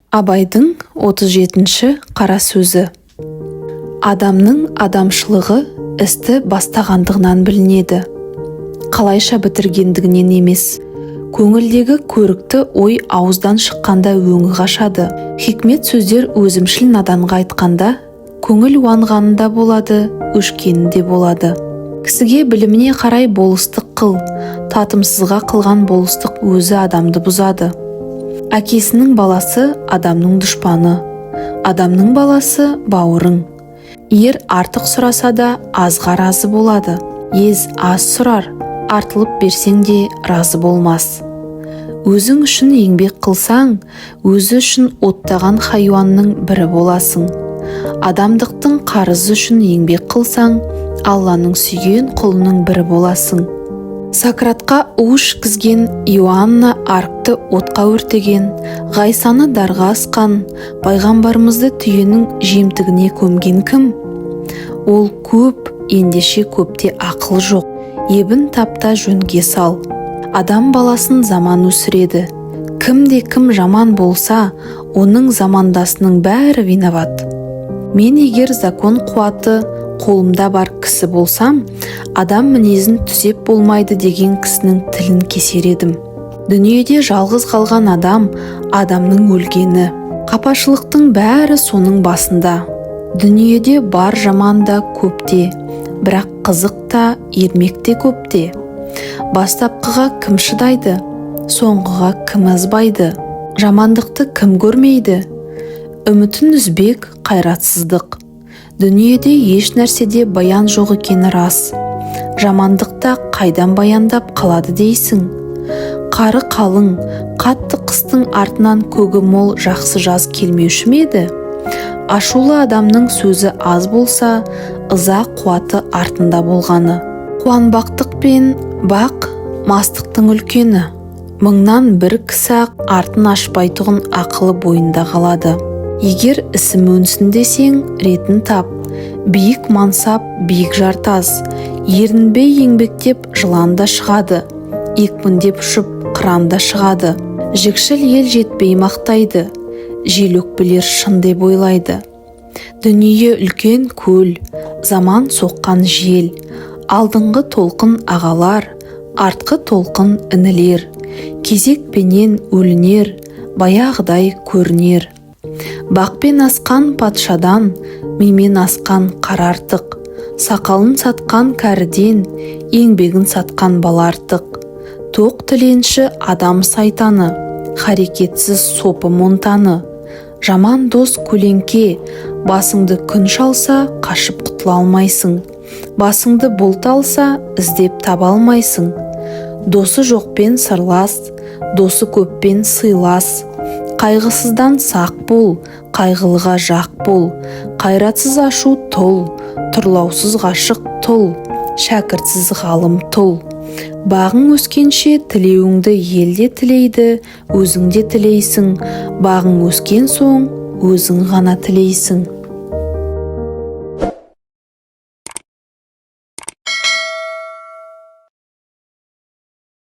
Абайдың 37-ші қара сөзі. Адамның адамшылығы істі бастағандығынан білінеді, қалайша бітіргендігінен емес. Көңілдегі көрікті ой ауыздан шыққанда өңі қашады. Хикмет сөздер өзімшіл наданға айтқанда, көңіл уанғанында болады, өшкенінде болады. Кісіге біліміне қарай болыстық қыл, татымсызға қылған болыстық өзі адамды бұзады. Әкесінің баласы адамның дұшпаны, адамның баласы бауырың. Ер артық сұраса да азға разы болады. Ез аз сұрар, артылып берсең де разы болмас. Өзің үшін еңбек қылсаң, өзі үшін оттаған хайуанның бірі боласың. Адамдықтың қарызы үшін еңбек қылсаң, Алланың сүйген құлының бірі боласың. Сократқа у ішкізген, Иоанна аркты отқа өртеген, Ғайсаны дарға асқан, пайғамбарымызды түйенің жемтігіне көмген кім? Ол көп, ендеше көпте ақыл жоқ. Ебін тапта жөнге сал. Адам баласын заман өсіреді. Кім жаман болса, оның замандасының бәрі виноват. Мен егер закон қуаты қолымда бар кісі болсам, адам мінезін түзеп болмайды деген кісінің тілін кесер едім. Дүниеде жалғыз қалған адам, адамның өлгені. Қапашылықтың бәрі соның басында. Дүниеде бар жаман да көпте, бірақ қызық та, ермек те көпте. Бастапқыға кім шыдайды, соңғыға кім азбайды? Жамандықты кім көрмейді? Үмітін үзбек қайратсыздық. Дүниеде еш нәрседе баян жоқ екені рас. Жамандықта қайдан баяндап қалады дейсің? Қары қалың, қатты қыстың артынан көгі мол жақсы жаз келмеуші ме еді? Ашулы адамның сөзі аз болса, ыза қуаты артында болғаны. Қуанбақтық пен бақ мастықтың үлкені. Мыңнан бір кісі артын ашпайтұғын ақылы бойында қалады. Егер ісім өнсін десең, ретін тап. Биік мансап, биік жартас. Ерінбей еңбектеп жыланда шығады. Екпіндеп ұшып қыранда шығады. Жікшіл ел жетпей мақтайды. Жел өкпелер шын деп ойлайды. Дүние үлкен көл, заман соққан жел. Алдыңғы толқын ағалар, артқы толқын інілер. Кезекпенен өлінер, баяғыдай көрінер. Бақпен асқан патшадан, мимен асқан қара артық. Сақалын сатқан кәріден, еңбегін сатқан бала артық. Тоқ тіленші адам сайтаны, харекетсіз сопы монтаны. Жаман дос көлеңке, басыңды күн шалса, қашып құтыла алмайсың. Басыңды бұлт алса, іздеп таба алмайсың. Досы жоқпен сырлас, досы көппен сыйлас. Қайғысыздан сақ бол, қайғылыға жақ бол. Қайратсыз ашу тұл, тұрлаусыз ғашық тұл. Шәкіртсіз ғалым тұл. Бағың өскенше тілеуіңді елде тілейді, өзіңде тілейсің. Бағың өскен соң өзің ғана тілейсің.